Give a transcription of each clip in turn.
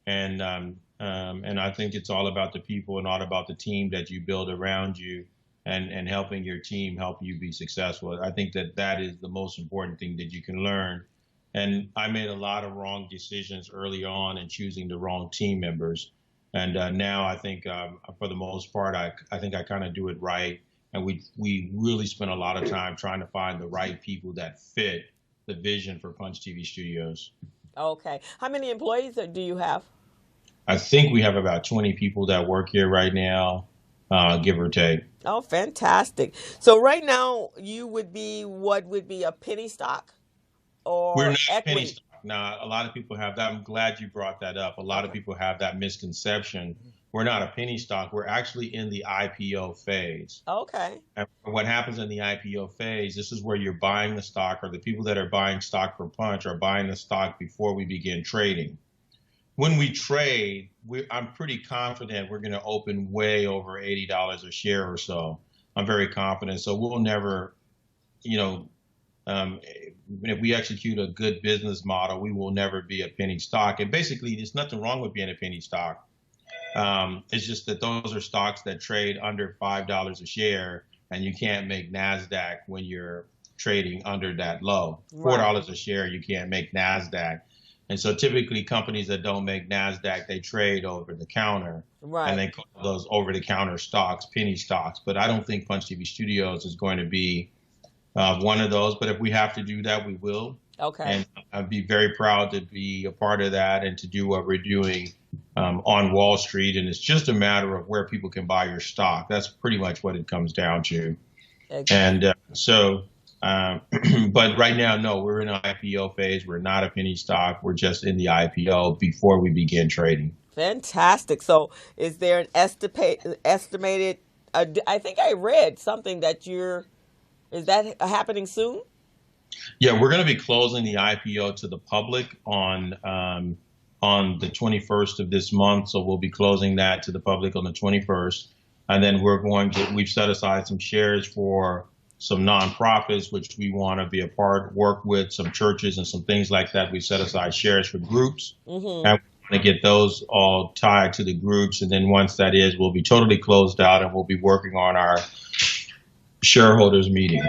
And I think it's all about the people and all about the team that you build around you, and helping your team help you be successful. I think that that is the most important thing that you can learn. And I made a lot of wrong decisions early on in choosing the wrong team members. And now I think, for the most part, I think I kind of do it right. And we really spend a lot of time trying to find the right people that fit the vision for Punch TV Studios. Okay. How many employees do you have? I think we have about 20 people that work here right now, give or take. Oh, fantastic. So right now you would be what would be a penny stock We're or not penny equity? stock. Now, a lot of people have that. I'm glad you brought that up. A lot of Okay. people have that misconception. We're not a penny stock. We're actually in the IPO phase. Okay. And what happens in the IPO phase, this is where you're buying the stock, or the people that are buying stock for Punch are buying the stock before we begin trading. When we trade, I'm pretty confident we're going to open way over $80 a share or so. I'm very confident. So we'll never, you know, if we execute a good business model, we will never be a penny stock. And basically, there's nothing wrong with being a penny stock. It's just that those are stocks that trade under $5 a share, and you can't make NASDAQ when you're trading under that low. Right. $4 a share, you can't make NASDAQ. And so typically companies that don't make NASDAQ, they trade over the counter, and Right. they call those over the counter stocks penny stocks. But I don't think Punch TV Studios is going to be one of those. But if we have to do that, we will. Okay. And I'd be very proud to be a part of that and to do what we're doing, on Wall Street. And it's just a matter of where people can buy your stock. That's pretty much what it comes down to. And Exactly. but right now, no, we're in an IPO phase. We're not a penny stock. We're just in the IPO before we begin trading. Fantastic. So is there an estimated I think I read something that you're is that happening soon? Yeah, we're going to be closing the IPO to the public on the 21st of this month. So we'll be closing that to the public on the 21st. And then we've set aside some shares for some nonprofits, which we want to be a part, work with some churches and some things like that. We set aside shares for groups, Mhm. and we want to get those all tied to the groups. And then once that is, we'll be totally closed out, and we'll be working on our shareholders meeting.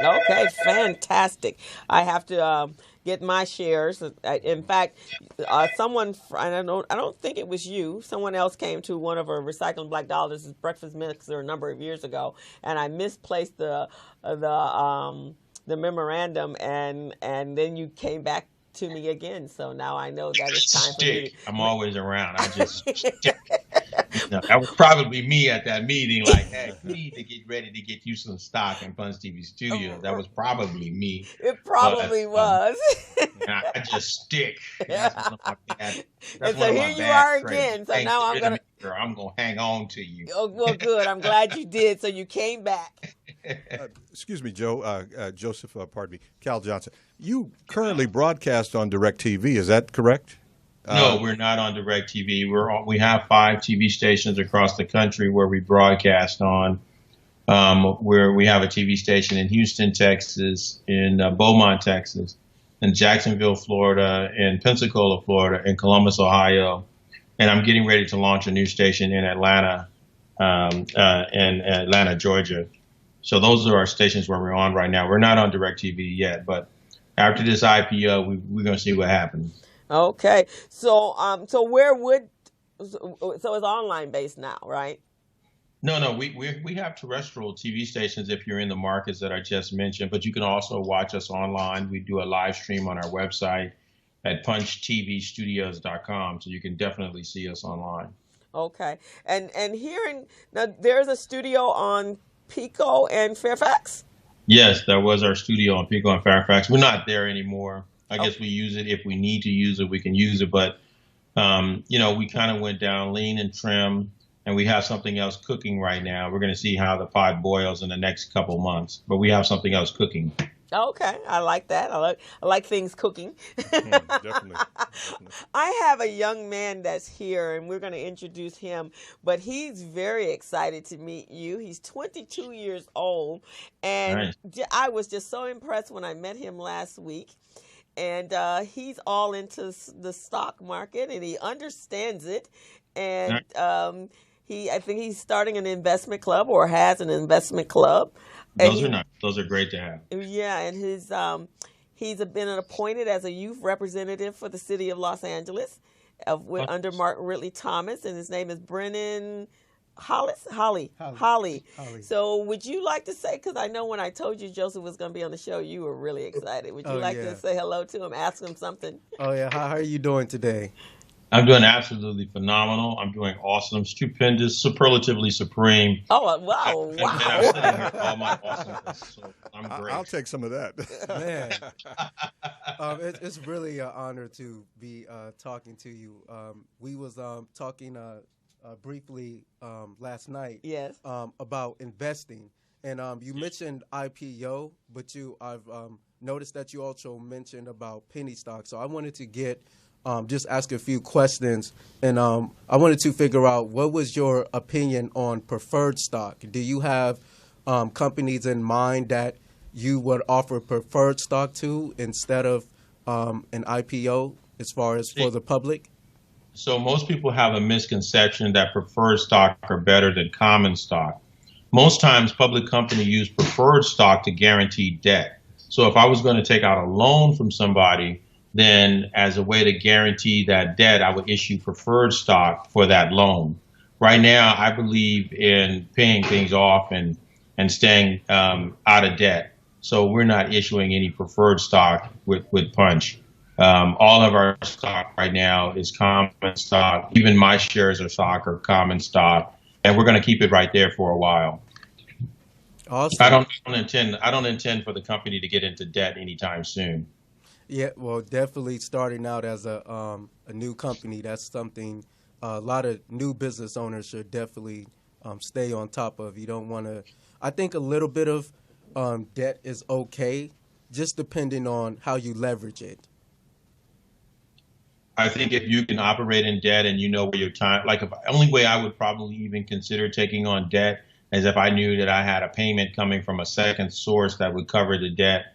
Okay, fantastic. I have to get my shares. In fact, I don't think it was you. Someone else came to one of our Recycling Black Dollars breakfast mixer a number of years ago, and I misplaced the memorandum, and then you came back to me again. So now I know that it's time for me Stick. I'm to. always around. I just stick. That was probably me at that meeting. Like, hey, you need to get ready to get you some stock in Punch TV Studios. That was probably me, It but probably was. I just stick. That's one of my bad. That's And one so of here my you bad are traits. again. So Hey, now get I'm rid of gonna. me, girl. I'm gonna hang on to you. Oh, well, good. I'm glad you did. So you came back. Excuse me, Joe, Joseph, pardon me, Cal Johnson. You currently broadcast on DirecTV, is that correct? No, we're not on DirecTV. We have 5 TV stations across the country where we broadcast on. Where we have a TV station in Houston, Texas, in Beaumont, Texas, in Jacksonville, Florida, in Pensacola, Florida, in Columbus, Ohio, and I'm getting ready to launch a new station in Atlanta, Georgia. So those are our stations where we're on right now. We're not on DirecTV yet, but after this IPO, we're going to see what happens. Okay. So where would so it's online based now, right? No, no, we have terrestrial TV stations if you're in the markets that I just mentioned, but you can also watch us online. We do a live stream on our website at punchtvstudios.com, so you can definitely see us online. Okay. And here in now there's a studio on Pico and Fairfax. Yes, that was our studio in Pico and Fairfax. We're not there anymore. I Oh, guess we use it if we need to use it, we can use it, but we kind of went down lean and trim, and we have something else cooking right now. We're going to see how the pot boils in the next couple months, but we have something else cooking. okay. I like that. I like things cooking. Definitely, definitely. I have a young man that's here, and we're going to introduce him. But he's very excited to meet you. He's 22 years old, and Nice. I was just so impressed when I met him last week. and he's all into the stock market, and he understands it. And I think he's starting an investment club or has an investment club. And Those are nice. Those are great to have. Yeah, and he's been appointed as a youth representative for the city of Los Angeles, under Martin Ridley Thomas, and his name is Breon Hollie. So would you like to say, because I know when I told you Joseph was going to be on the show, you were really excited. Would you like to say hello to him, ask him something? Oh, yeah. How are you doing today? I'm doing absolutely phenomenal. I'm doing awesome, stupendous, superlatively supreme. Oh, wow. And I'm sitting here all my awesomeness, so I'm great. I'll take some of that. Man, it's really an honor to be talking to you. We was talking briefly last night yes. About investing. And you mentioned IPO, but I've noticed that you also mentioned about penny stock. So I wanted to just ask a few questions, and I wanted to figure out what was your opinion on preferred stock. Do you have companies in mind that you would offer preferred stock to instead of an IPO as far as for the public? So most people have a misconception that preferred stock are better than common stock. Most times public companies use preferred stock to guarantee debt. So if I was going to take out a loan from somebody, then as a way to guarantee that debt, I would issue preferred stock for that loan. Right now, I believe in paying things off and staying out of debt. So we're not issuing any preferred stock with Punch. All of our stock right now is common stock. Even my shares of stock are common stock, and we're going to keep it right there for a while. Awesome. I don't intend for the company to get into debt anytime soon. Yeah, well, definitely starting out as a new company, that's something a lot of new business owners should definitely stay on top of. You don't want to. I think a little bit of debt is okay, just depending on how you leverage it. I think if you can operate in debt and you know where your time, like the only way I would probably even consider taking on debt is if I knew that I had a payment coming from a second source that would cover the debt.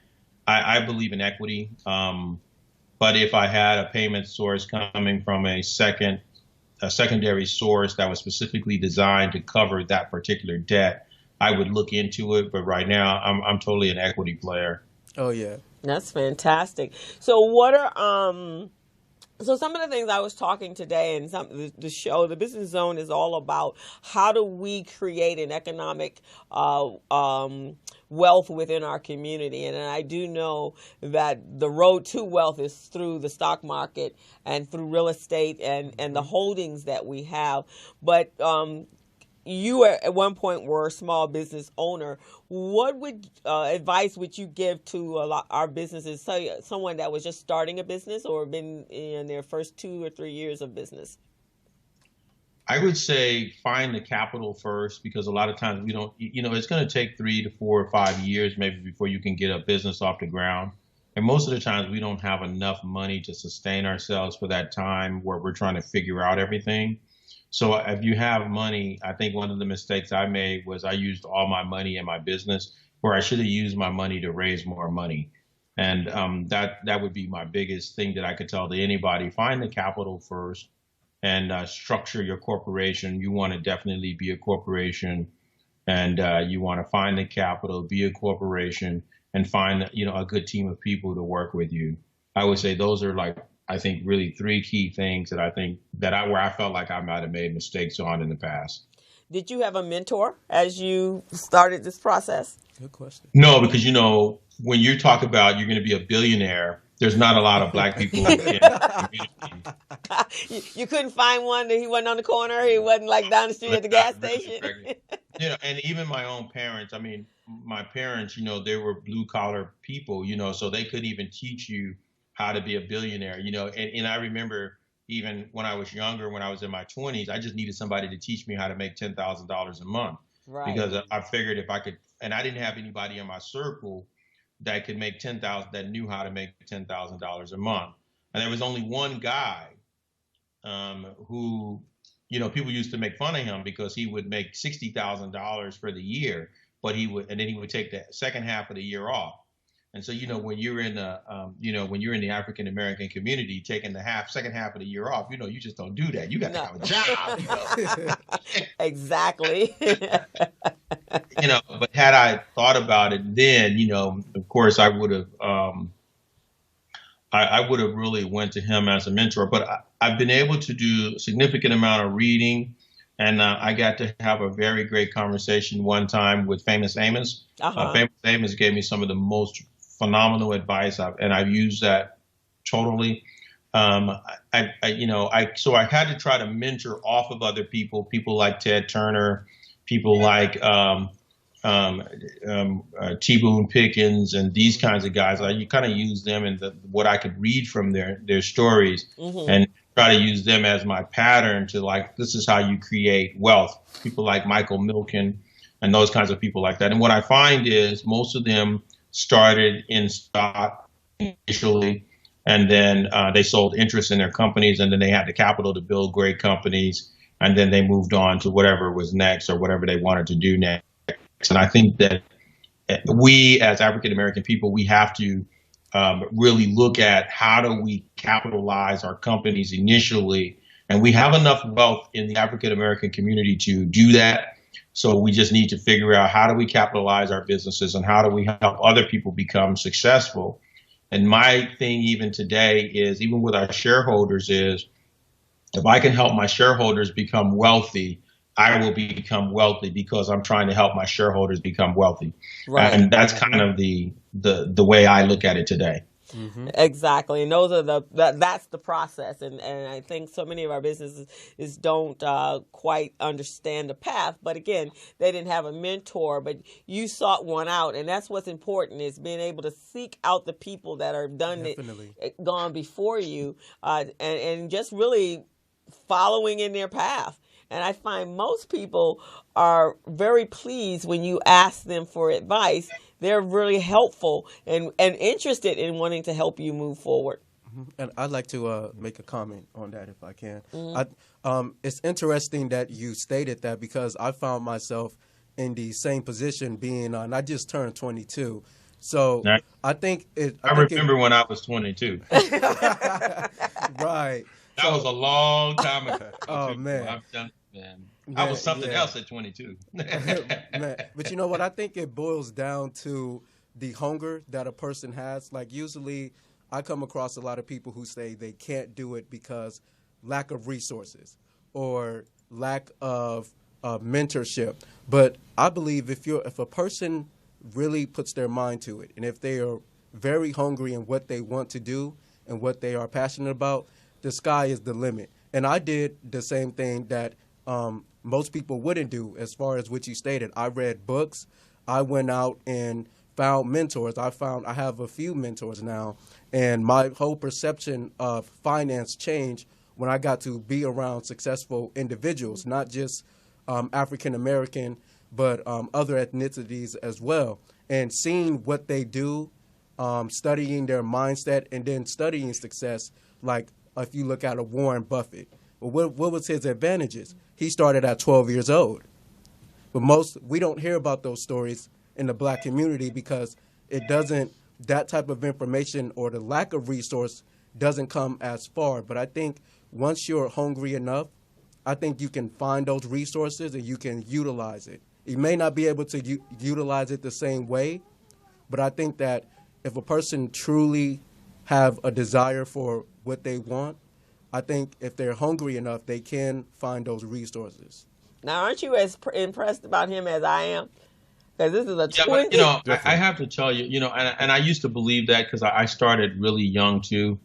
I believe in equity, but if I had a payment source coming from a secondary source that was specifically designed to cover that particular debt, I would look into it. But right now, I'm totally an equity player. Oh yeah, that's fantastic. So what are So some of the things I was talking today, and the show, the Business Zone, is all about how do we create an economic wealth within our community. And I do know that the road to wealth is through the stock market and through real estate and the holdings that we have. But you at one point were a small business owner. What advice would you give to our businesses, someone that was just starting a business or been in their first 2 or 3 years of business? I would say find the capital first, because a lot of times we don't, it's going to take 3 to 4 or 5 years maybe before you can get a business off the ground. And most of the times we don't have enough money to sustain ourselves for that time where we're trying to figure out everything. So if you have money, I think one of the mistakes I made was I used all my money in my business, where I should have used my money to raise more money. And that would be my biggest thing that I could tell to anybody. Find the capital first and structure your corporation. You want to definitely be a corporation, and you want to find the capital, be a corporation, and find a good team of people to work with you. I would say those are I think really 3 key things that I think where I felt like I might have made mistakes on in the past. Did you have a mentor as you started this process? Good question. No, because when you talk about you're going to be a billionaire, there's not a lot of black people in the community. You couldn't find one that he wasn't on the corner. He wasn't down the street at the gas station. And even my own parents. I mean, my parents, they were blue collar people, so they couldn't even teach you how to be a billionaire, and I remember even when I was younger, when I was in my 20s, I just needed somebody to teach me how to make $10,000 a month. Right. Because I figured if I could, and I didn't have anybody in my circle that could make that knew how to make $10,000 a month. And there was only one guy who, people used to make fun of him because he would make $60,000 for the year, and then he would take the second half of the year off. And so, when you're in the, when you're in the African American community, taking the second half of the year off, you just don't do that. You got to have a job. Exactly. But had I thought about it then, of course, I would have, I would have really went to him as a mentor. But I've been able to do a significant amount of reading, and I got to have a very great conversation one time with Famous Amos. Famous Amos gave me some of the most phenomenal advice, and I've used that totally. So I had to try to mentor off of other people like Ted Turner, people like T. Boone Pickens, and these kinds of guys. You kind of use them and what I could read from their stories, and try to use them as my pattern to, like, this is how you create wealth. People like Michael Milken and those kinds of people like that. And what I find is most of them started in stock initially, and then they sold interest in their companies, and then they had the capital to build great companies, and then they moved on to whatever was next or whatever they wanted to do next. And I think that we, as African American people, we have to really look at how do we capitalize our companies initially. And we have enough wealth in the African American community to do that. So we just need to figure out how do we capitalize our businesses and how do we help other people become successful. And my thing even today is, even with our shareholders, is if I can help my shareholders become wealthy, I will become wealthy because I'm trying to help my shareholders become wealthy. Right. And that's kind of the way I look at it today. Mm-hmm. Exactly. And those are that's the process. And I think so many of our businesses don't quite understand the path. But again, they didn't have a mentor, but you sought one out. And that's what's important, is being able to seek out the people that are gone before you, and just really following in their path. And I find most people are very pleased when you ask them for advice. They're really helpful and interested in wanting to help you move forward. And I'd like to make a comment on that if I can. It's interesting that you stated that, because I found myself in the same position, being and I just turned 22. So I think I remember when I was 22. Right. That was a long time ago. Oh, man. I've done it, man. I was something else at 22. Man. But you know what? I think it boils down to the hunger that a person has. Like, usually I come across a lot of people who say they can't do it because lack of resources or lack of mentorship. But I believe if a person really puts their mind to it, and if they are very hungry in what they want to do and what they are passionate about, the sky is the limit. And I did the same thing that most people wouldn't do, as far as what you stated. I read books. I went out and found mentors. I have a few mentors now. And my whole perception of finance changed when I got to be around successful individuals, not just African American, but other ethnicities as well. And seeing what they do, studying their mindset, and then studying success. Like, if you look at a Warren Buffett, what was his advantages? He started at 12 years old. But we don't hear about those stories in the black community because that type of information or the lack of resource doesn't come as far. But I think once you're hungry enough, I think you can find those resources and you can utilize it. You may not be able to utilize it the same way, but I think that if a person truly have a desire for what they want, I think if they're hungry enough, they can find those resources. Now, aren't you as impressed about him as I am? Because this is a 20. But, I have to tell you, and I used to believe that because I started really young too.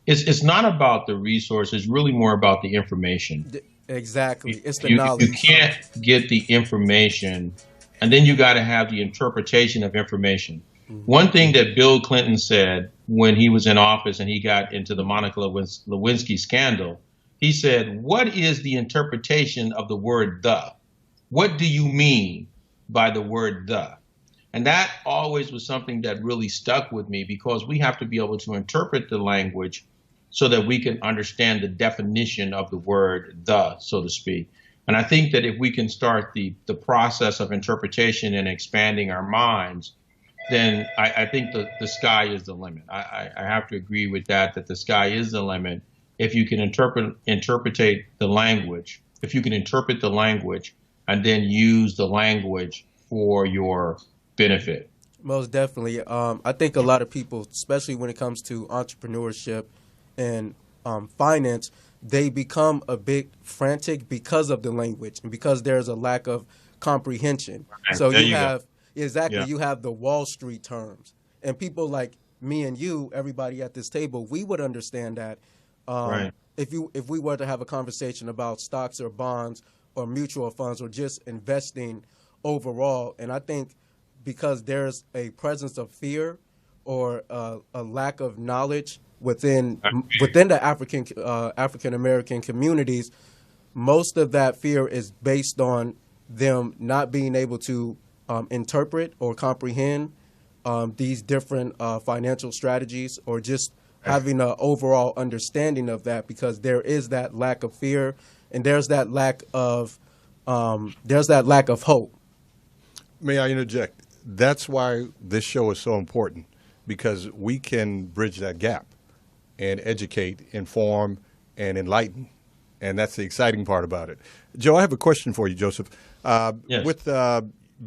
It's not about the resources, really more about the information. Exactly. It's the knowledge. You can't get the information, and then you got to have the interpretation of information. Mm-hmm. One thing that Bill Clinton said when he was in office and he got into the Monica Lewinsky scandal, he said, "What is the interpretation of the word the? What do you mean by the word the?" And that always was something that really stuck with me, because we have to be able to interpret the language so that we can understand the definition of the word the, so to speak. And I think that if we can start the process of interpretation and expanding our minds, then I think the sky is the limit. I have to agree with that the sky is the limit if you can interpret the language, if you can interpret the language and then use the language for your benefit. Most definitely. I think a lot of people, especially when it comes to entrepreneurship and finance, they become a bit frantic because of the language and because there's a lack of comprehension. Right. So There you you go. have exactly Yeah. you have the Wall Street terms, and people like me and you, everybody at this table, we would understand that Right. if we were to have a conversation about stocks or bonds or mutual funds or just investing overall. And I think because there's a presence of fear or a lack of knowledge within the African American communities, most of that fear is based on them not being able to interpret or comprehend these different financial strategies, or just having an overall understanding of that, because there is that lack of fear and there's that lack of hope. May I interject? That's why this show is so important, because we can bridge that gap and educate, inform, and enlighten. And that's the exciting part about it. Joe, I have a question for you, Joseph. Yes. With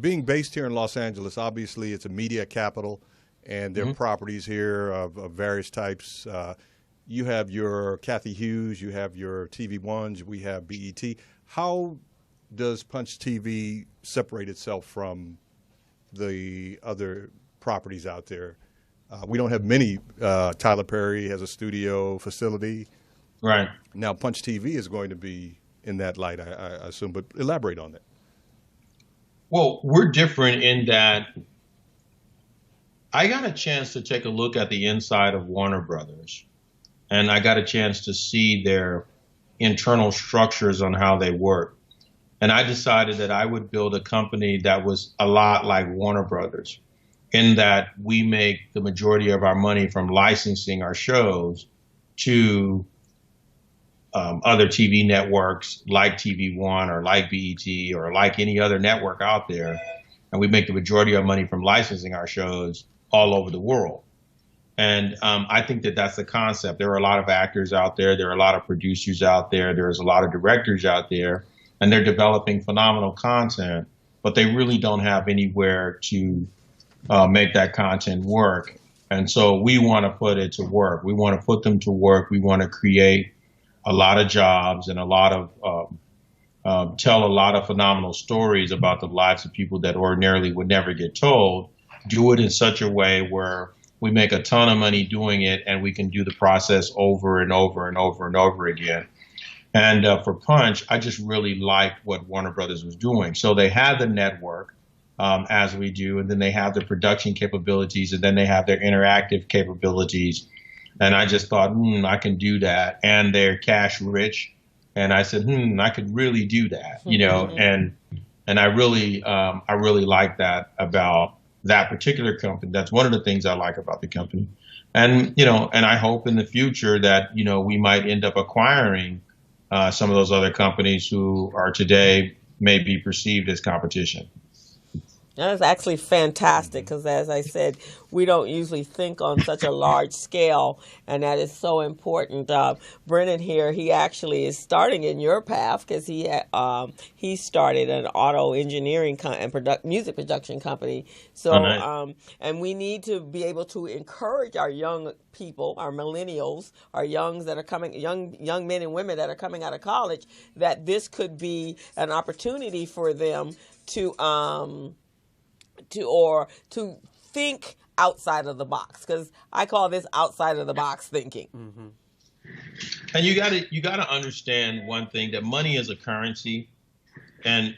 being based here in Los Angeles, obviously it's a media capital, and there are properties here of various types. You have your Kathy Hughes, you have your TV Ones, we have BET. How does Punch TV separate itself from the other properties out there? We don't have many. Tyler Perry has a studio facility. Right. Now, Punch TV is going to be in that light, I assume, but elaborate on that. Well, we're different in that I got a chance to take a look at the inside of Warner Brothers, and I got a chance to see their internal structures on how they work. And I decided that I would build a company that was a lot like Warner Brothers, in that we make the majority of our money from licensing our shows to other TV networks like TV One or like BET or like any other network out there. And we make the majority of our money from licensing our shows all over the world. And I think that that's the concept. There are a lot of actors out there. There are a lot of producers out there. There's a lot of directors out there, and they're developing phenomenal content, but they really don't have anywhere to make that content work. And so we want to put it to work. We want to put them to work. We want to create a lot of jobs and a lot of tell a lot of phenomenal stories about the lives of people that ordinarily would never get told. Do it in such a way where we make a ton of money doing it, and we can do the process over and over and over and over again. And for Punch, I just really liked what Warner Brothers was doing. So they had the network, as we do, and then they have their production capabilities, and then they have their interactive capabilities. And I just thought, I can do that. And they're cash rich. And I said, I could really do that, you know, and I really like that about that particular company. That's one of the things I like about the company. And, you know, and I hope in the future that, you know, we might end up acquiring some of those other companies who are today may be perceived as competition. That's actually fantastic, because as I said, we don't usually think on such a large scale, and that is so important. Brennan here, he actually is starting in your path, because he started an auto engineering and music production company. So, nice. And we need to be able to encourage our young people, our millennials, our youngs that are coming, young men and women that are coming out of college, that this could be an opportunity for them to think outside of the box, because I call this outside of the box thinking. Mm-hmm. And you gotta understand one thing, that money is a currency, and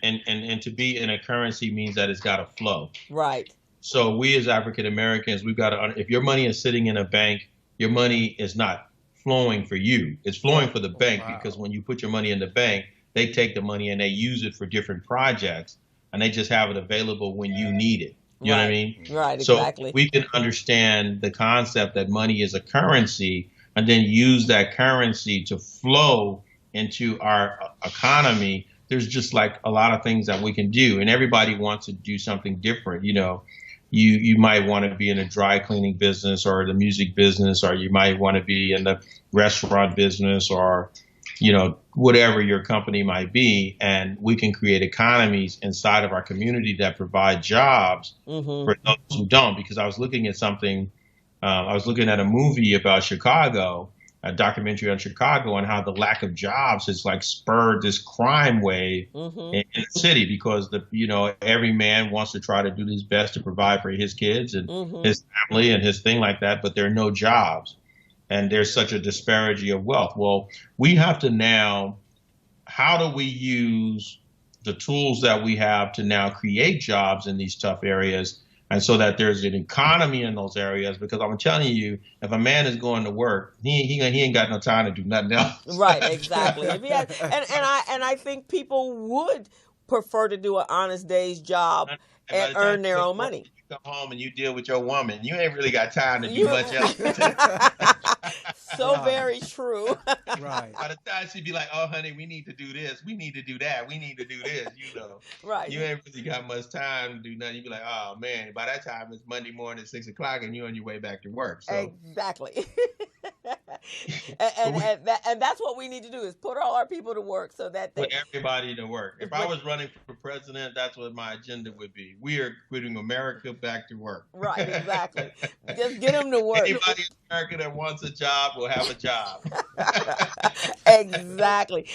to be in a currency means that it's got to flow. Right. So we as African Americans, we've got to, if your money is sitting in a bank, your money is not flowing for you. It's flowing for the bank, because when you put your money in the bank, they take the money and they use it for different projects, and they just have it available when you need it. You know what I mean? Right, so exactly. We can understand the concept that money is a currency, and then use that currency to flow into our economy. There's just like a lot of things that we can do, and everybody wants to do something different. You know, you might want to be in a dry cleaning business or the music business, or you might want to be in the restaurant business, or whatever your company might be, and we can create economies inside of our community that provide jobs for those who don't. Because I was looking at something, I was looking at a movie about Chicago, a documentary on Chicago, and how the lack of jobs has like spurred this crime wave in the city, because every man wants to try to do his best to provide for his kids and his family and his thing like that, but there are no jobs. And there's such a disparity of wealth. Well, we have to now, how do we use the tools that we have to now create jobs in these tough areas, and so that there's an economy in those areas? Because I'm telling you, if a man is going to work, he ain't got no time to do nothing else. Right, exactly. And I think people would prefer to do an honest day's job and earn their own money. You come home and you deal with your woman. You ain't really got time to do much else. So very true. Right. By the time she'd be like, "Oh, honey, we need to do this. We need to do that. We need to do this." Right. You ain't really got much time to do nothing. You'd be like, "Oh man!" By that time, it's Monday morning at 6 o'clock, and you're on your way back to work. So. Exactly. and that's what we need to do, is put all our people to work, so that put everybody to work. If I was running for president, that's what my agenda would be. We are putting America back to work. Right, exactly. Just get them to work. Anybody in America that wants a job will have a job. Exactly.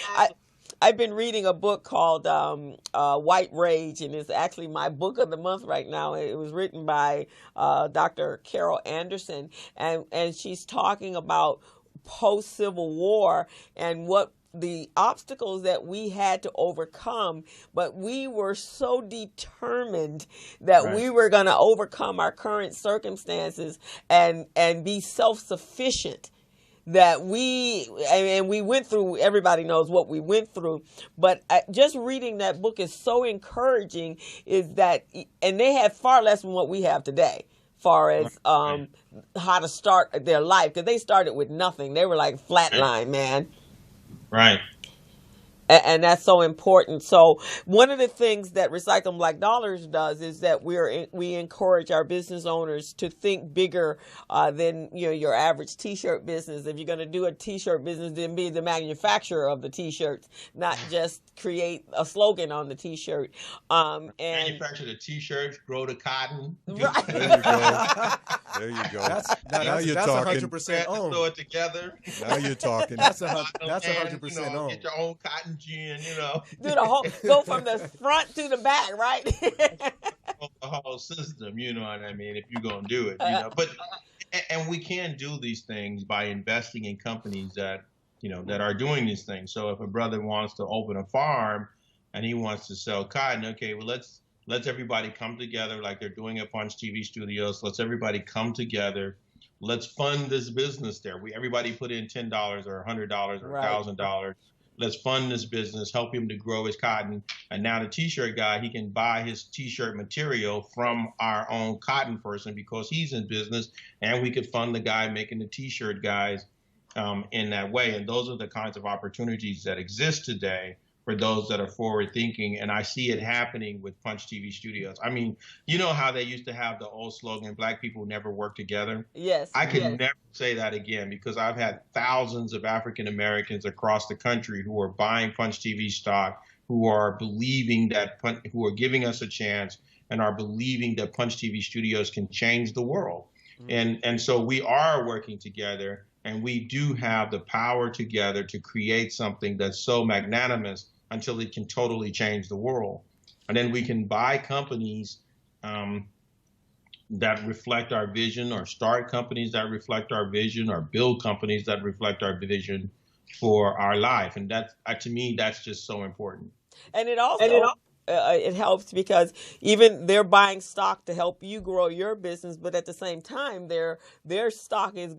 I've been reading a book called White Rage, and it's actually my book of the month right now. It was written by Dr. Carol Anderson, and she's talking about post-Civil War and what the obstacles that we had to overcome, but we were so determined that we were going to overcome our current circumstances and be self-sufficient, that we went through, everybody knows what we went through, but just reading that book is so encouraging, is that, and they had far less than what we have today, far as how to start their life, because they started with nothing. They were like flatline, man. Right. And that's so important. So one of the things that Recycle Black Dollars does is that we encourage our business owners to think bigger than your average T-shirt business. If you're going to do a T-shirt business, then be the manufacturer of the T-shirts, not just create a slogan on the T-shirt. Manufacture the T-shirts, grow the cotton. Right. There you go. Now you're talking. 100% owned. Throw it together. Now you're talking. That's 100% owned. Get your own cotton gin, Do the whole, go from the front to the back, right? The whole system, you know what I mean, if you're going to do it, But, and we can do these things by investing in companies that, that are doing these things. So if a brother wants to open a farm and he wants to sell cotton, okay, well, let's everybody come together like they're doing at Punch TV Studios. Let's everybody come together. Let's fund this business there. Everybody put in $10 or $100 or $1,000. Let's fund this business, help him to grow his cotton. And now the T-shirt guy, he can buy his T-shirt material from our own cotton person because he's in business, and we could fund the guy making the T-shirt guys in that way. And those are the kinds of opportunities that exist today for those that are forward thinking. And I see it happening with Punch TV Studios. I mean, you know how they used to have the old slogan, "Black people never work together"? Yes. I can never say that again, because I've had thousands of African Americans across the country who are buying Punch TV stock, who are believing that, who are giving us a chance and are believing that Punch TV Studios can change the world. And so we are working together, and we do have the power together to create something that's so magnanimous until it can totally change the world. And then we can buy companies that reflect our vision, or start companies that reflect our vision, or build companies that reflect our vision for our life. And that, to me, that's just so important. And it also it helps because even they're buying stock to help you grow your business, but at the same time, their stock is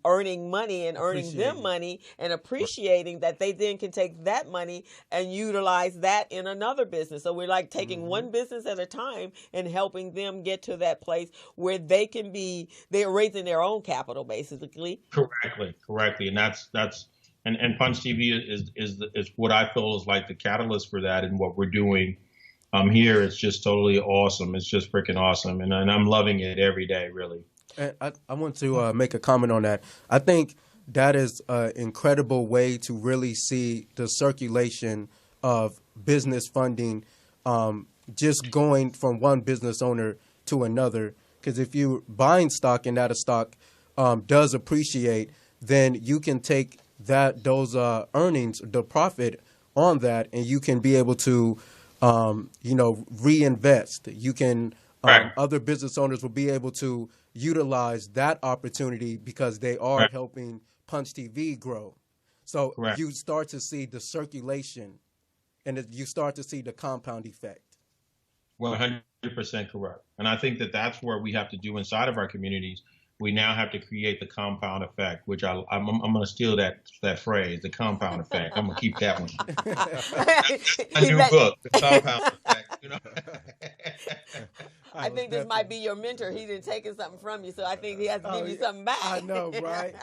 earning money and earning them money and appreciating that they then can take that money and utilize that in another business. So we're like taking one business at a time and helping them get to that place where they're raising their own capital, basically. Correctly. And that's. And Punch TV is what I feel is like the catalyst for that, and what we're doing here, it's just totally awesome. It's just freaking awesome, and I'm loving it every day, really. And I want to make a comment on that. I think that is an incredible way to really see the circulation of business funding, just going from one business owner to another. Because if you're buying stock and that a stock does appreciate, then you can take those earnings, the profit on that, and you can be able to, reinvest. You can Right. other business owners will be able to utilize that opportunity because they are Right. helping Punch TV grow. So Correct. you start to see the circulation, and you start to see the compound effect. 100% correct. And I think that that's where we have to do inside of our communities. We now have to create the compound effect, which I'm going to steal that phrase, the compound effect. I'm going to keep that one. A new book, the compound effect. You know. I think this might be your mentor. He's been taking something from you, so I think he has to give you something back. I know, right?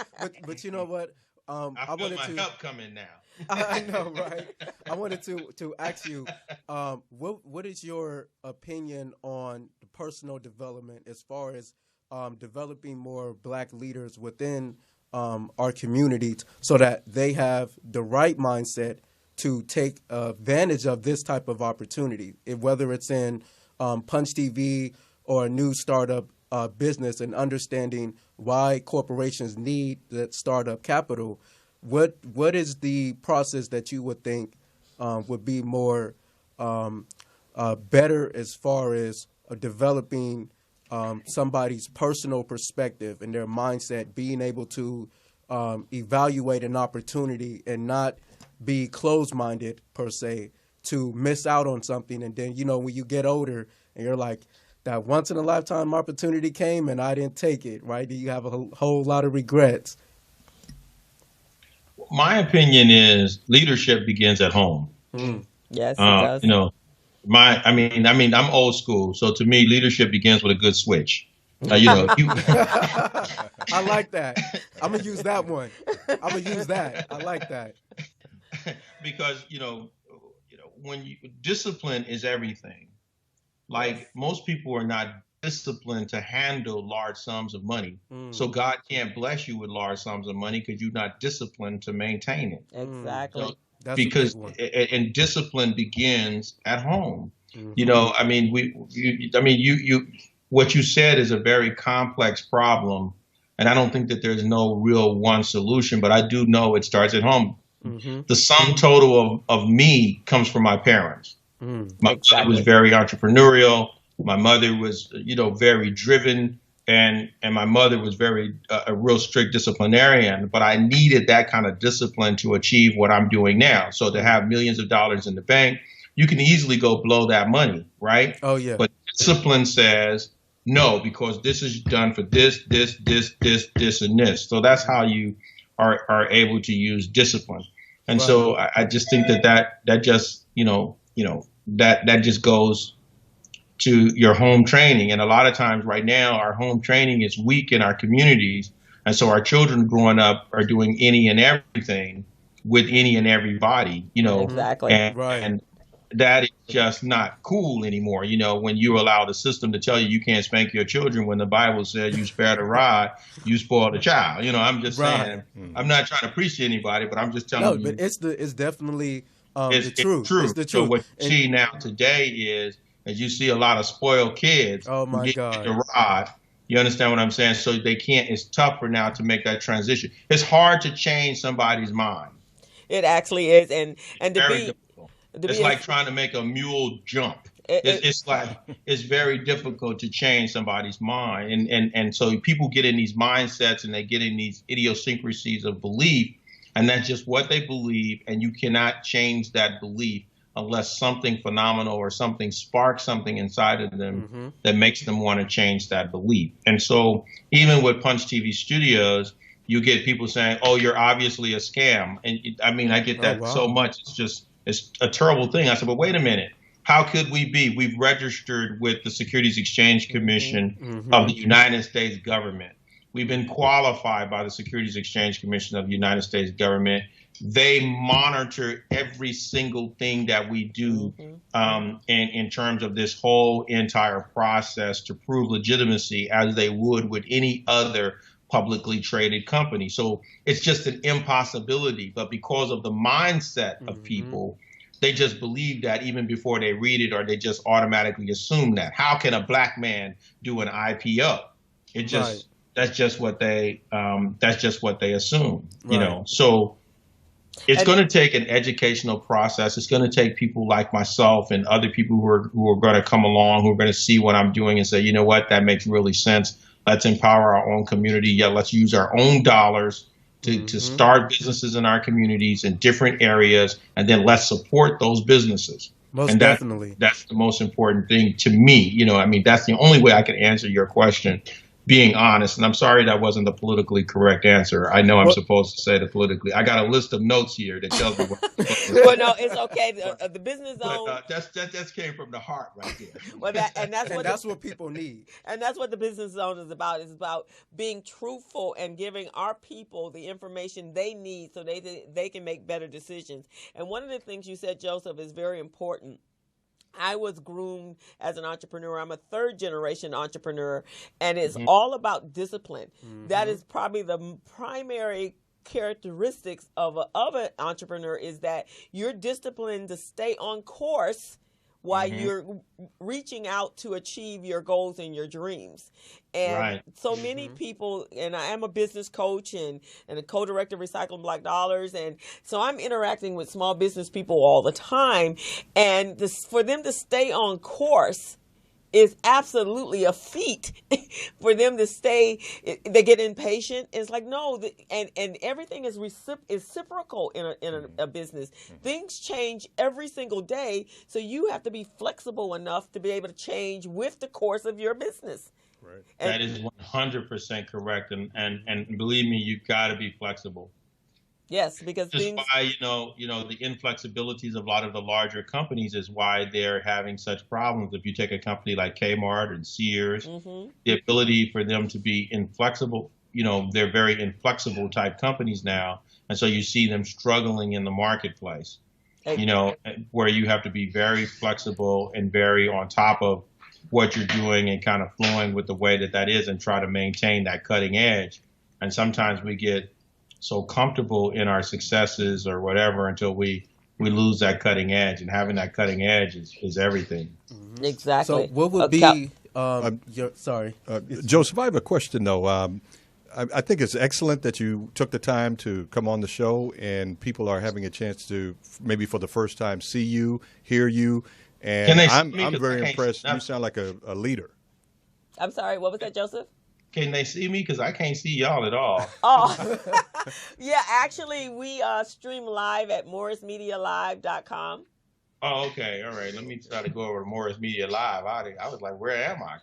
But you know what? I feel wanted my to help coming now. I know, right? I wanted to ask you, what is your opinion on the personal development as far as developing more Black leaders within our communities so that they have the right mindset to take advantage of this type of opportunity, whether it's in Punch TV or a new startup business, and understanding why corporations need that startup capital. What is the process that you would think would be more better as far as developing somebody's personal perspective and their mindset, being able to evaluate an opportunity and not be closed-minded per se, to miss out on something, and then when you get older and you're like, that once in a lifetime opportunity came and I didn't take it, right? Do you have a whole lot of regrets? My opinion is leadership begins at home. Yes, it does. I'm old school, so to me, leadership begins with a good switch. I like that. I'm gonna use that one. I'm gonna use that. I like that. Because when discipline is everything. Like, most people are not disciplined to handle large sums of money. So God can't bless you with large sums of money because you're not disciplined to maintain it. Exactly. So, That's because a big one. and discipline begins at home. What you said is a very complex problem, and I don't think that there's no real one solution, but I do know it starts at home. The sum total of me comes from my parents. My father was very entrepreneurial. My mother was, very driven, and my mother was a real strict disciplinarian. But I needed that kind of discipline to achieve what I'm doing now. So to have millions of dollars in the bank, you can easily go blow that money, right? Oh yeah. But discipline says no, because this is done for this, and this. So that's how you are able to use discipline. And so I just think that just, that just goes to your home training. And a lot of times right now, our home training is weak in our communities. And so our children growing up are doing any and everything with any and everybody, Exactly. And that is just not cool anymore. When you allow the system to tell you can't spank your children, when the Bible says you spare the rod, you spoil the child. I'm just saying, I'm not trying to preach to anybody, but I'm just telling you. No, but it's definitely It's the truth. true. It's the So truth. what you see now today is you see a lot of spoiled kids. Oh my who God. get the rod. You understand what I'm saying? So they can't. It's tougher now to make that transition. It's hard to change somebody's mind. It actually is, and to Very be. difficult. To It's be like trying to make a mule jump. It's very difficult to change somebody's mind, and so people get in these mindsets and they get in these idiosyncrasies of belief, and that's just what they believe, and you cannot change that belief unless something phenomenal or something sparks something inside of them that makes them want to change that belief. And so even with Punch TV Studios, you get people saying, "Oh, you're obviously a scam," and I get that so much. It's a terrible thing. I said, "But wait a minute. How could we be? We've registered with the Securities Exchange Commission of the United States government. We've been qualified by the Securities Exchange Commission of the United States government. They monitor every single thing that we do in terms of this whole entire process to prove legitimacy as they would with any other publicly traded company. So it's just an impossibility. But because of the mindset of people, they just believe that even before they read it, or they just automatically assume that. How can a black man do an IPO? It just that's just what they assume, you know. So it's going to take an educational process. It's going to take people like myself and other people who are going to come along, who are going to see what I'm doing and say, you know what, that makes really sense. Let's empower our own community. Yeah, let's use our own dollars to start businesses in our communities in different areas, and then let's support those businesses. Most definitely. That's the most important thing to me. You know, I mean, that's the only way I can answer your question, being honest. And I'm sorry that wasn't the politically correct answer. I know I'm supposed to say the politically. I got a list of notes here that tells me what. Well, no, it's okay. The business zone. That came from the heart right there. Well, that's what people need. And that's what the business zone is about. It's about being truthful and giving our people the information they need so they can make better decisions. And one of the things you said, Joseph, is very important. I was groomed as an entrepreneur. I'm a third generation entrepreneur, and it's all about discipline. That is probably the primary characteristics of an entrepreneur, is that you're disciplined to stay on course while you're reaching out to achieve your goals and your dreams. And so many people, and I am a business coach and a co-director of Recycling Black Dollars, and so I'm interacting with small business people all the time, and for them to stay on course is absolutely a feat. For them to stay, they get impatient. It's like, no, and everything is reciprocal in a business. Things change every single day, so you have to be flexible enough to be able to change with the course of your business. Right. That is 100% correct, and believe me, you've got to be flexible. Yes, because Just why you know the inflexibilities of a lot of the larger companies is why they're having such problems. If you take a company like Kmart and Sears, the ability for them to be inflexible, they're very inflexible type companies now, and so you see them struggling in the marketplace. Where you have to be very flexible and very on top of what you're doing and kind of flowing with the way that is, and try to maintain that cutting edge. And sometimes we get so comfortable in our successes or whatever until we lose that cutting edge, and having that cutting edge is everything. Exactly. So what would be Joseph, I have a question though. I think it's excellent that you took the time to come on the show, and people are having a chance to maybe for the first time see you, hear you, and I'm very impressed. You sound like a leader. I'm sorry, what was that, Joseph? Can they see me? Because I can't see y'all at all. Oh, yeah. Actually, we stream live at morrismedialive.com. Oh, okay. All right. Let me try to go over to Morris Media Live. I was like, where am I?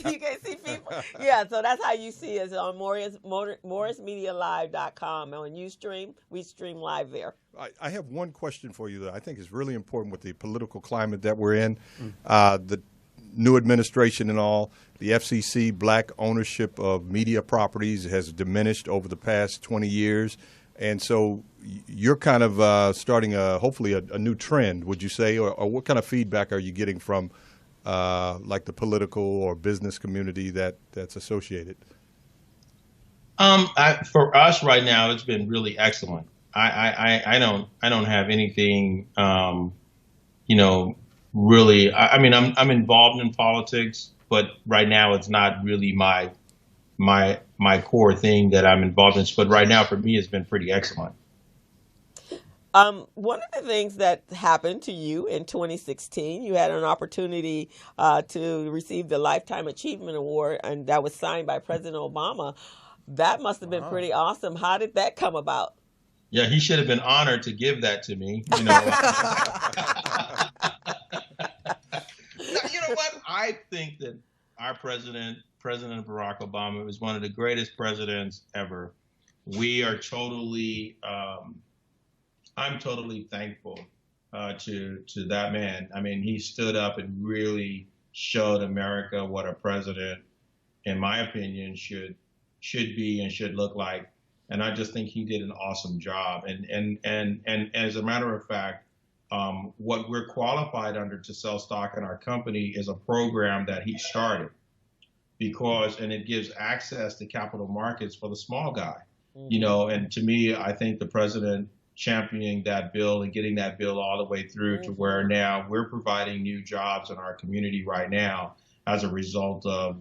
You can't see people. Yeah, so that's how you see us on morrismedialive.com. On Ustream, we stream live there. I have one question for you that I think is really important with the political climate that we're in. The new administration and all, the FCC, black ownership of media properties has diminished over the past 20 years. And so you're kind of starting hopefully a new trend, would you say? Or what kind of feedback are you getting from like the political or business community that's associated? For us right now, it's been really excellent. I don't have anything, really. I mean, I'm involved in politics, but right now it's not really my core thing that I'm involved in. But right now, for me, it's been pretty excellent. One of the things that happened to you in 2016, you had an opportunity to receive the Lifetime Achievement Award, and that was signed by President Obama. That must have been pretty awesome. How did that come about? Yeah, he should have been honored to give that to me. You know what? I think that our President Barack Obama, was one of the greatest presidents ever. We are totally, I'm totally thankful to that man. I mean, he stood up and really showed America what a president, in my opinion, should be and should look like. and I just think he did an awesome job. And as a matter of fact, what we're qualified under to sell stock in our company is a program that he started, and it gives access to capital markets for the small guy. And to me, I think the president championing that bill and getting that bill all the way through to where now we're providing new jobs in our community right now as a result of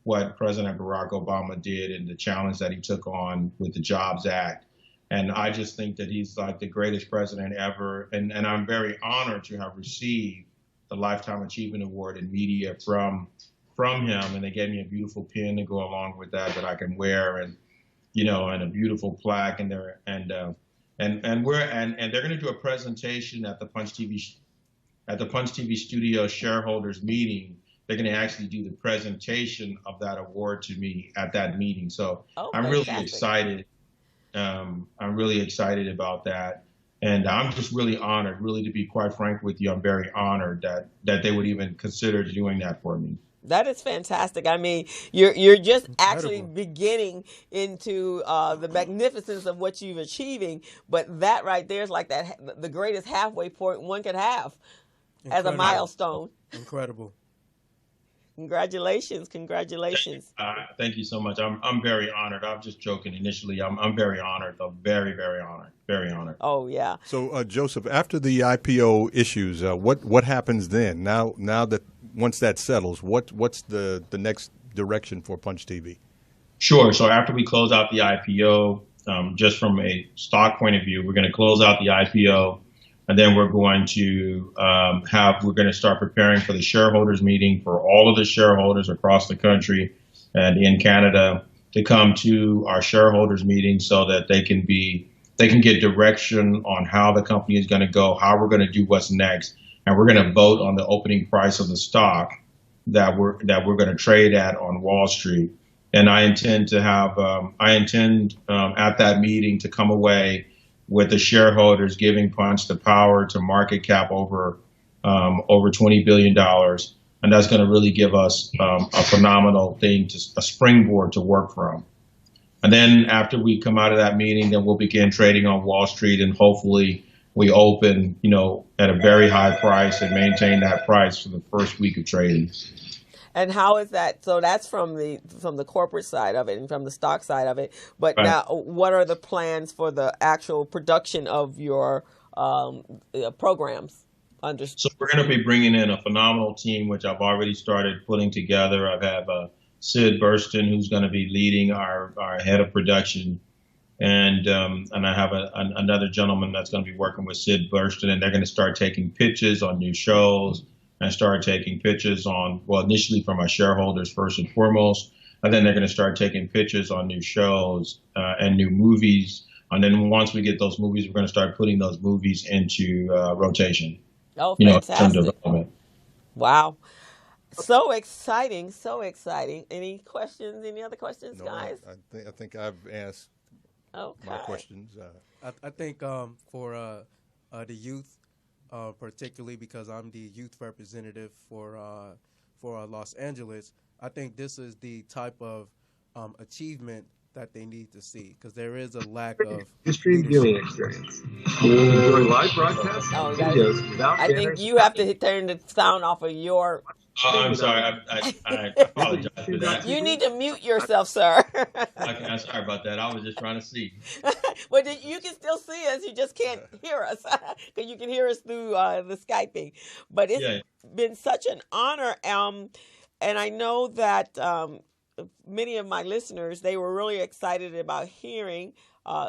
what President Barack Obama did and the challenge that he took on with the Jobs Act. And I just think that he's like the greatest president ever. And I'm very honored to have received the Lifetime Achievement Award in media from him. And they gave me a beautiful pin to go along with that I can wear, and a beautiful plaque. And they're going to do a presentation at the Punch TV Studio shareholders meeting. They're going to actually do the presentation of that award to me at that meeting. So I'm really excited. I'm really excited about that. And I'm just really honored, really, to be quite frank with you. I'm very honored that they would even consider doing that for me. That is fantastic. I mean, you're just actually beginning into the magnificence of what you're achieving. But that right there is like the greatest halfway point one could have as a milestone. Incredible. Congratulations. Thank you so much. I'm very honored. I'm just joking initially. I'm very honored. I'm very, very honored. Very honored. Oh, yeah. So, Joseph, after the IPO issues, what happens then? Now that once that settles, what's the next direction for Punch TV? Sure. So after we close out the IPO, just from a stock point of view, we're going to close out the IPO. And then we're going to start preparing for the shareholders meeting for all of the shareholders across the country and in Canada to come to our shareholders meeting so that they can get direction on how the company is going to go, how we're going to do what's next. And we're going to vote on the opening price of the stock that we're going to trade at on Wall Street. And I intend at that meeting to come away with the shareholders giving Punch the power to market cap over $20 billion. And that's going to really give us a phenomenal thing, a springboard to work from. And then after we come out of that meeting, then we'll begin trading on Wall Street, and hopefully we open, at a very high price and maintain that price for the first week of trading. And how is that? So that's from the corporate side of it and from the stock side of it. But right. Now, what are the plans for the actual production of your programs? So we're going to be bringing in a phenomenal team, which I've already started putting together. I have Sid Burston, who's going to be leading our head of production. And I have another gentleman that's going to be working with Sid Burston, and they're going to start taking pitches on new shows and start taking pitches on, initially from our shareholders first and foremost, and then they're going to start taking pitches on new shows and new movies. And then once we get those movies, we're going to start putting those movies into rotation. Oh, fantastic. Development. Wow. So exciting. Any questions? Any other questions, guys? I think I've asked my questions. I think for the youth, particularly because I'm the youth representative for Los Angeles, I think this is the type of achievement that they need to see, because there is a lack of history viewing experience. Enjoy live broadcasts and videos without I think you have to turn the sound off of your. I'm sorry. I apologize for that. You need to mute yourself, sir. I'm sorry about that. I was just trying to see. But you can still see us. You just can't hear us, because you can hear us through the Skyping. But it's been such an honor. And I know that many of my listeners, they were really excited about hearing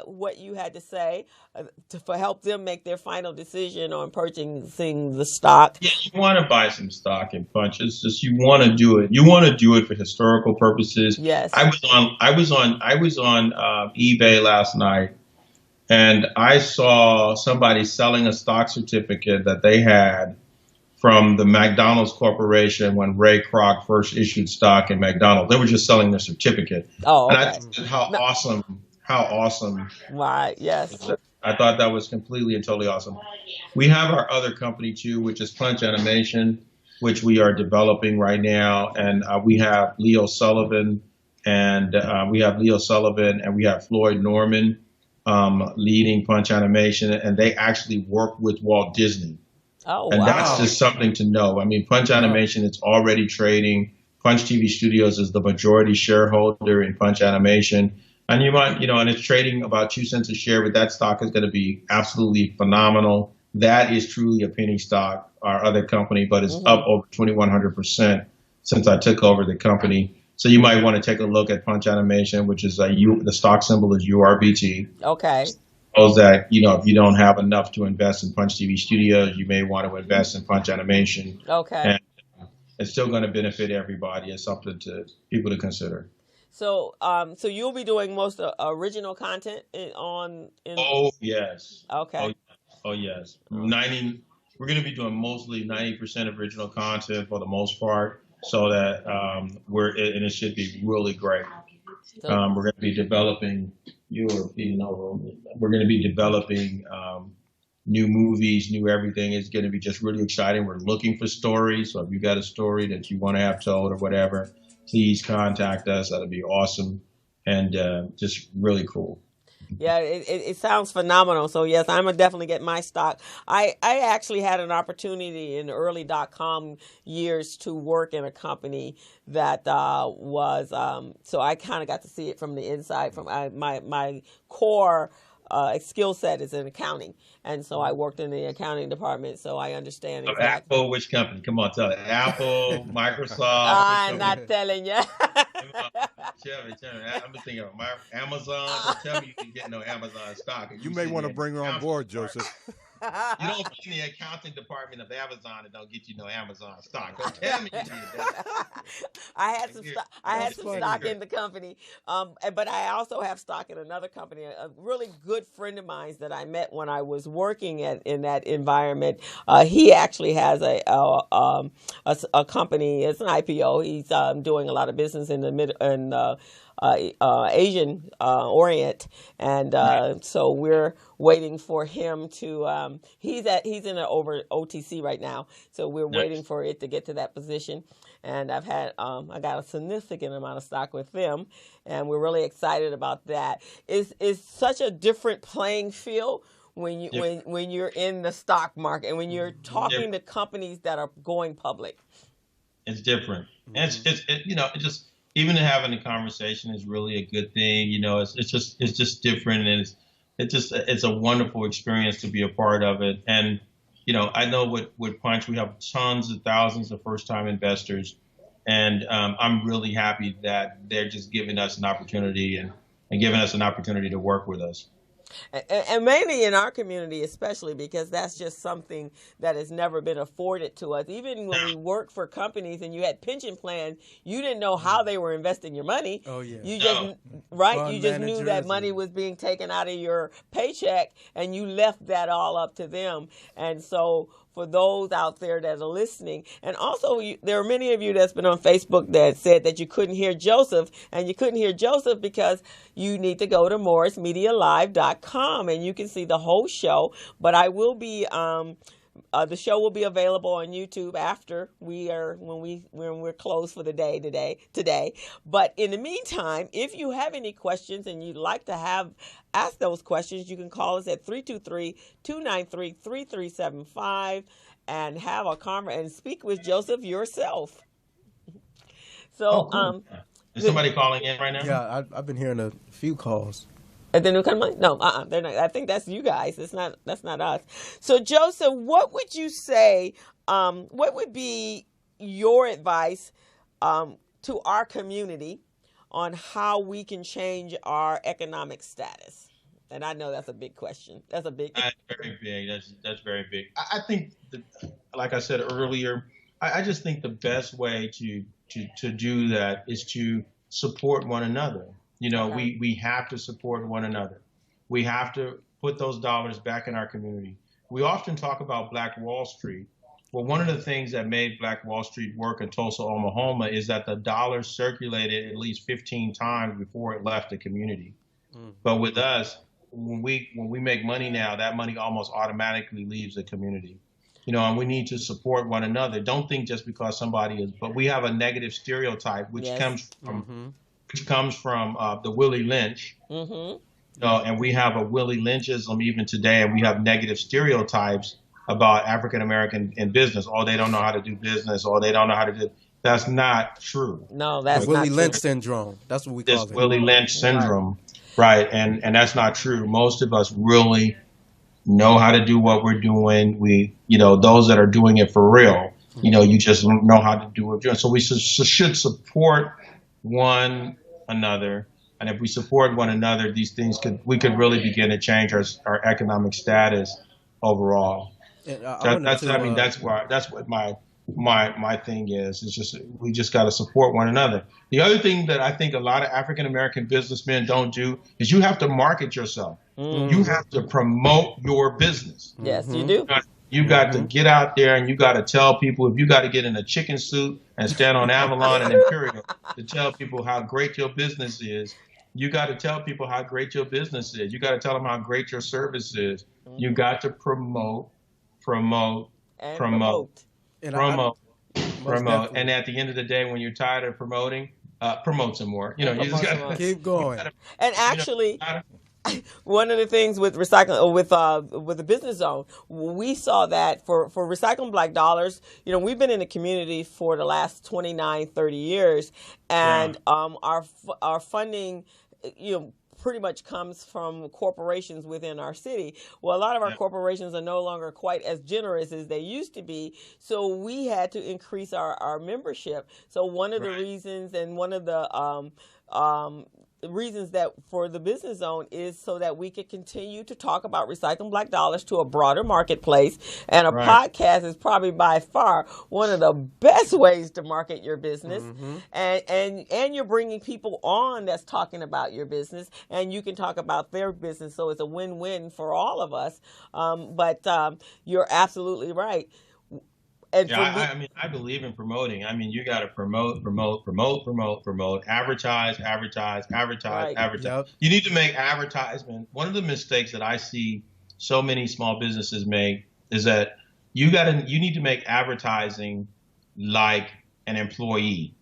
what you had to say to help them make their final decision on purchasing the stock. Yeah, you want to buy some stock in Punch. It's just you want to do it. You want to do it for historical purposes. Yes. I was on eBay last night, and I saw somebody selling a stock certificate that they had from the McDonald's Corporation when Ray Kroc first issued stock in McDonald's. They were just selling their certificate. Oh, okay. And I thought how awesome. Right, yes. I thought that was completely and totally awesome. We have our other company too, which is Punch Animation, which we are developing right now. And we have Leo Sullivan and we have Leo Sullivan, and we have Floyd Norman leading Punch Animation, and they actually work with Walt Disney. Oh, and wow. That's just something to know. I mean, Punch Animation is already trading. Punch TV Studios is the majority shareholder in Punch Animation. And you might, and it's trading about 2 cents a share, but that stock is going to be absolutely phenomenal. That is truly a penny stock, our other company, but it's up over 2,100% since I took over the company. So you might want to take a look at Punch Animation, which is the stock symbol is URBT. Okay. Suppose that, if you don't have enough to invest in Punch TV Studios, you may want to invest in Punch Animation. Okay. And it's still going to benefit everybody. It's something to people to consider. So, so you'll be doing most original content Oh yes. Okay. Oh yes. We're going to be doing mostly 90% original content for the most part, so that and it should be really great. So, We're going to be developing. We're going to be developing new movies, new everything. It's going to be just really exciting. We're looking for stories. So if you got a story that you want to have told or whatever, please contact us. That'll be awesome and just really cool. Yeah, it sounds phenomenal. So yes, I'm gonna definitely get my stock. I actually had an opportunity in the early .com years to work in a company that was so I kind of got to see it from the inside. From my core skill set is in accounting, and so I worked in the accounting department, so I understand exactly. Apple, which company? Come on, tell it. Apple, Microsoft. I'm not telling you. Tell me. I'm just thinking of Amazon. Don't tell me you can get no Amazon stock. You may want to bring her on board, Joseph. You don't be in the accounting department of Amazon and don't get you no Amazon stock. Don't tell me you did that. I had some stock in the company, but I also have stock in another company. A really good friend of mine that I met when I was working in that environment. He actually has a company. It's an IPO. He's doing a lot of business in the Asian Orient, and so we're waiting for him to. He's in an over OTC right now, so we're waiting for it to get to that position. And I've had I got a significant amount of stock with them, and we're really excited about that. It's such a different playing field when when you're in the stock market and when you're talking to companies that are going public. It's different. And it's just. Even having a conversation is really a good thing. It's just different, and it's a wonderful experience to be a part of it. And I know with Punch we have tons of thousands of first-time investors, and I'm really happy that they're just giving us an opportunity and giving us an opportunity to work with us. And mainly in our community, especially because that's just something that has never been afforded to us. Even when we work for companies and you had pension plans, you didn't know how they were investing your money. Oh yeah. You just you just knew that money was being taken out of your paycheck, and you left that all up to them. And so for those out there that are listening, and also there are many of you that's been on Facebook that said that you couldn't hear Joseph, and you couldn't hear Joseph because you need to go to morrismedialive.com and you can see the whole show. But I will be the show will be available on YouTube after when we're closed for the day today. But in the meantime, if you have any questions and you'd like to ask those questions, you can call us at 323-293-3375 and have a conversation and speak with Joseph yourself. So, cool. Is somebody calling in right now? Yeah, I've been hearing a few calls. And then no, they're not. I think that's you guys. That's not us. So, Joseph, what would you say? What would be your advice to our community on how we can change our economic status? And I know that's a big question. That's very big. That's very big. I think, like I said earlier, I just think the best way to do that is to support one another. We have to support one another. We have to put those dollars back in our community. We often talk about Black Wall Street. Well, one of the things that made Black Wall Street work in Tulsa, Oklahoma is that the dollar circulated at least 15 times before it left the community. But with us, when we make money now, that money almost automatically leaves the community. And we need to support one another. Don't think just because somebody is, but we have a negative stereotype, which comes which comes from the Willie Lynch. And we have a Willie Lynchism even today, and we have negative stereotypes about African American in business. Oh, they don't know how to do business, or they don't know how to do. That's not true. No, that's Willie not Lynch true. syndrome. That's what we call it. Willie Lynch syndrome, right? And that's not true. Most of us really know how to do what we're doing. We, those that are doing it for real, you just know how to do what you're doing. So we should support one another. And if we support one another, these things we could really begin to change our economic status overall. That's what my thing is. It's just, we just got to support one another. The other thing that I think a lot of African American businessmen don't do is you have to market yourself. You have to promote your business. Yes, you do. You got to get out there and you got to tell people, if you got to get in a chicken suit and stand on Avalon and Imperial to tell people how great your business is, you got to tell people how great your business is. You got to tell them how great your service is. You got to promote. And at the end of the day, when you're tired of promoting, promote some more. You just got to keep going. And actually, one of the things with recycling, with the business zone, we saw that for Recycling Black Dollars, we've been in the community for the last 29, 30 years, and our funding, pretty much comes from corporations within our city. Well, a lot of our corporations are no longer quite as generous as they used to be, so we had to increase our membership. So one of the reasons, and one of the reasons that for the business zone is so that we could continue to talk about Recycling Black Dollars to a broader marketplace. And a podcast is probably by far one of the best ways to market your business. And you're bringing people on that's talking about your business, and you can talk about their business. So it's a win-win for all of us. But you're absolutely right. And I believe in promoting. You got to promote, advertise. Yep. You need to make advertisement. One of the mistakes that I see so many small businesses make is that you need to make advertising like an employee.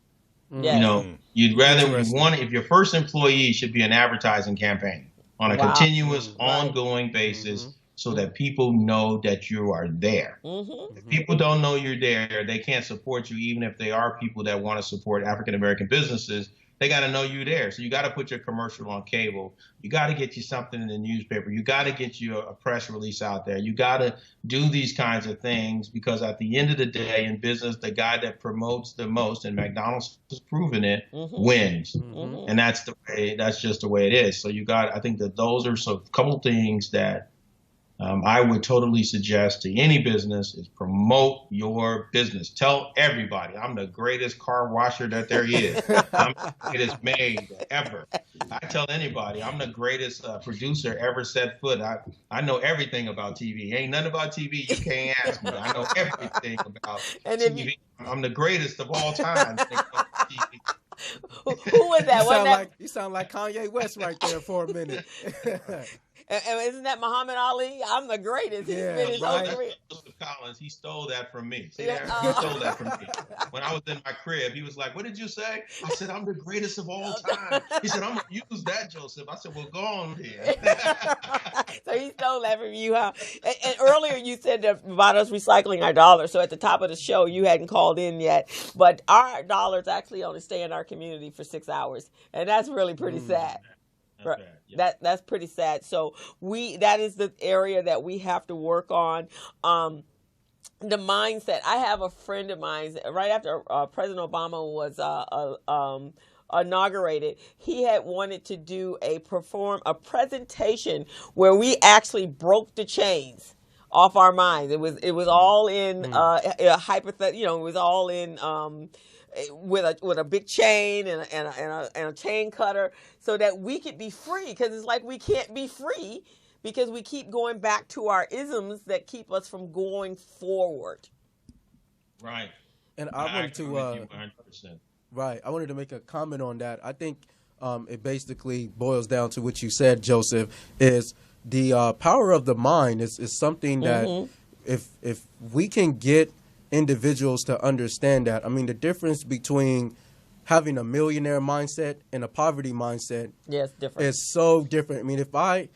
Yes. You'd rather if your first employee should be an advertising campaign on a continuous, ongoing basis. So that people know that you are there. If people don't know you're there, they can't support you, even if they are people that want to support African American businesses. They got to know you're there. So you got to put your commercial on cable. You got to get you something in the newspaper. You got to get you a press release out there. You got to do these kinds of things, because at the end of the day in business, the guy that promotes the most, and McDonald's has proven it, wins. And that's just the way it is. So I think that those are a couple things that I would totally suggest to any business is promote your business. Tell everybody, I'm the greatest car washer that there is. I'm the greatest maid ever. I tell anybody, I'm the greatest producer ever set foot. I know everything about TV. Ain't nothing about TV you can't ask me. I know everything about TV. I'm the greatest of all time. Who was that? You sound like Kanye West right there for a minute. And isn't that Muhammad Ali? I'm the greatest. He's finished Joseph Collins, he stole that from me. See there? He stole that from me. When I was in my crib, he was like, "What did you say?" I said, "I'm the greatest of all time." He said, "I'm going to use that, Joseph." I said, "Well, go on here." So he stole that from you, huh? And earlier you said about us recycling our dollars. So at the top of the show, you hadn't called in yet. But our dollars actually only stay in our community for 6 hours. And that's really pretty sad. Right. That's pretty sad. So that is the area that we have to work on. The mindset. I have a friend of mine right after President Obama was inaugurated. He had wanted to do perform a presentation where we actually broke the chains off our minds. It was all in hypothetical. It was all in. With a big chain and a chain cutter, so that we could be free, because it's like we can't be free because we keep going back to our isms that keep us from going forward. Right. And I wanted to 100%. Right. I wanted to make a comment on that. I think it basically boils down to what you said, Joseph, is the power of the mind is something that if we can get individuals to understand that. I mean, the difference between having a millionaire mindset and a poverty mindset Yes, different. is so different. I mean, if I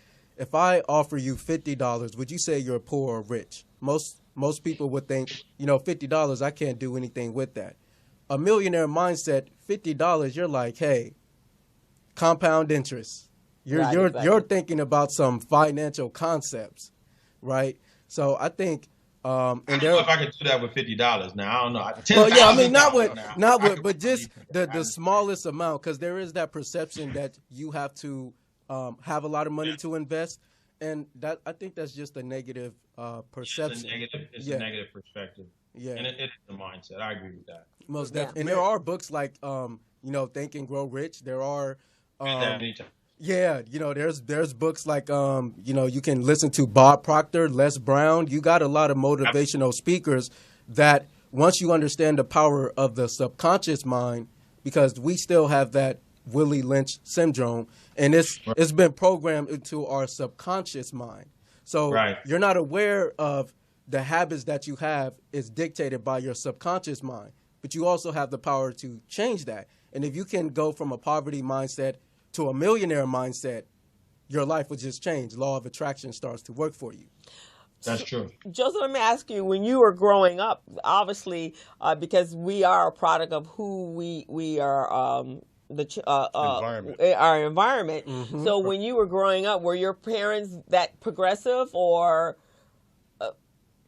offer you $50, would you say you're poor or rich? Most people would think, $50, I can't do anything with that. A millionaire mindset, $50, you're like, hey, compound interest. You're thinking about some financial concepts, right? So I think, I don't know if I could do that with $50 now. I don't know. Well, yeah, I mean, not with, but just the smallest amount, because there is that perception that you have to have a lot of money to invest, and that I think that's just a negative perception. It's a negative perspective. Yeah, and it's a mindset. I agree with that. Most definitely. And there are books like Think and Grow Rich. There are. Yeah, there's books like you can listen to Bob Proctor, Les Brown. You got a lot of motivational speakers that once you understand the power of the subconscious mind, because we still have that Willie Lynch syndrome, and it's been programmed into our subconscious mind. So you're not aware of the habits that you have is dictated by your subconscious mind, but you also have the power to change that. And if you can go from a poverty mindset to a millionaire mindset, your life will just change. Law of attraction starts to work for you. That's true. Joseph, let me ask you, when you were growing up, obviously, because we are a product of who we are, Environment. Our environment. Mm-hmm. So when you were growing up, were your parents that progressive, or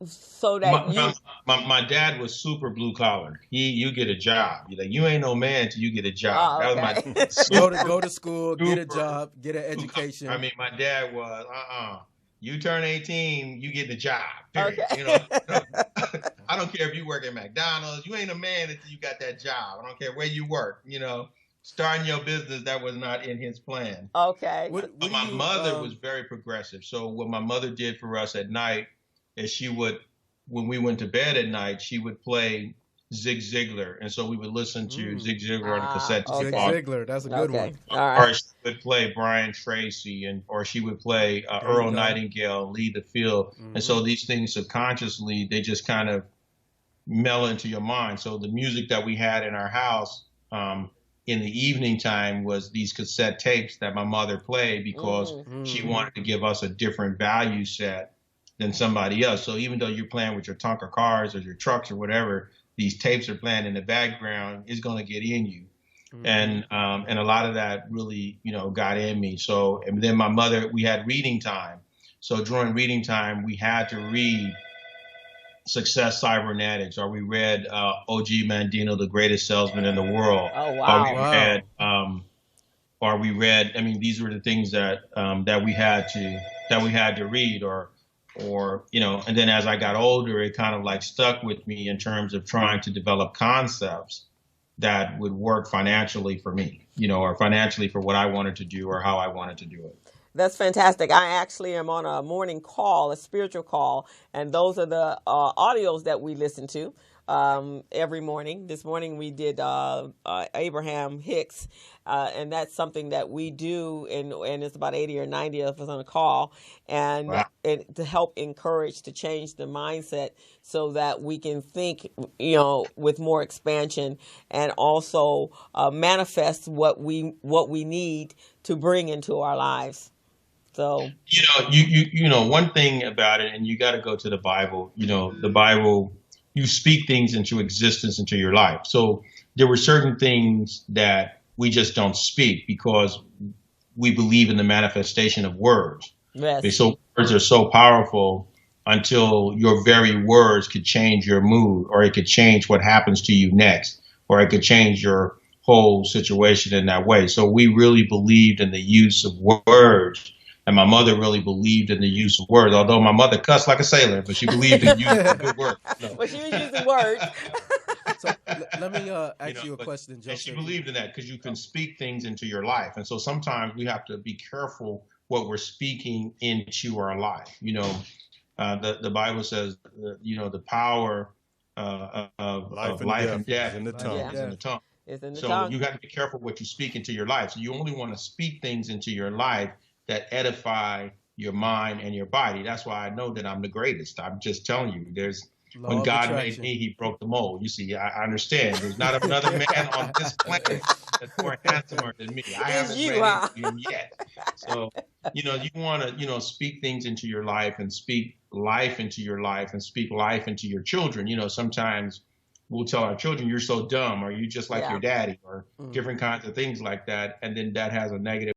so that my dad was super blue collar. You get a job. You ain't no man till you get a job. Oh, That okay. was my Go to school, get a job, get an education. I mean, my dad was you turn 18, you get the job. Period. Okay. I don't care if you work at McDonald's. You ain't a man until you got that job. I don't care where you work. Starting your business, that was not in his plan. Okay. But my mother was very progressive. So what my mother did for us at night is she would, when we went to bed at night, she would play Zig Ziglar. And so we would listen to Zig Ziglar on a cassette tape. Zig Ziglar, that's a good one. All right. Or she would play Brian Tracy, or she would play Earl Nightingale, Lead the Field. And so these things subconsciously, they just kind of mellow into your mind. So the music that we had in our house in the evening time was these cassette tapes that my mother played because she wanted to give us a different value set than somebody else. So even though you're playing with your Tonka cars or your trucks or whatever, these tapes are playing in the background is going to get in you. And a lot of that really, got in me. So, and then my mother, we had reading time. So during reading time, we had to read Success Cybernetics, or we read O.G. Mandino, The Greatest Salesman in the World. Oh, wow. Or we read, I mean, these were the things that we had to read, or and then as I got older, it kind of like stuck with me in terms of trying to develop concepts that would work financially for me, or financially for what I wanted to do or how I wanted to do it. That's fantastic. I actually am on a morning call, a spiritual call, and those are the audios that we listen to every morning. This morning we did Abraham Hicks, and that's something that we do, and it's about 80 or 90 of us on a call, and to help encourage, to change the mindset so that we can think, with more expansion, and also manifest what we need to bring into our lives. So one thing about it, and you got to go to the Bible. The Bible, you speak things into existence into your life. So there were certain things that we just don't speak because we believe in the manifestation of words. Yes. So words are so powerful until your very words could change your mood, or it could change what happens to you next, or it could change your whole situation in that way. So we really believed in the use of words. And my mother really believed in the use of words, although my mother cussed like a sailor, but she believed in using good words. But she was using words. So let me ask you a question, Joseph. And she believed in that because you can speak things into your life. And so sometimes we have to be careful what we're speaking into our life. The Bible says, the power of life and death is in the tongue. Is in the tongue. It's in the so tongue. You got to be careful what you speak into your life. So you only want to speak things into your life that edify your mind and your body. That's why I know that I'm the greatest. I'm just telling you, When God made me, he broke the mold. You see, I understand. There's not another man on this planet that's more handsomer than me. I haven't ran into him yet. So, you want to, speak things into your life and speak life into your life and speak life into your children. Sometimes we'll tell our children, you're so dumb, or you just like your daddy, or different kinds of things like that. And then that has a negative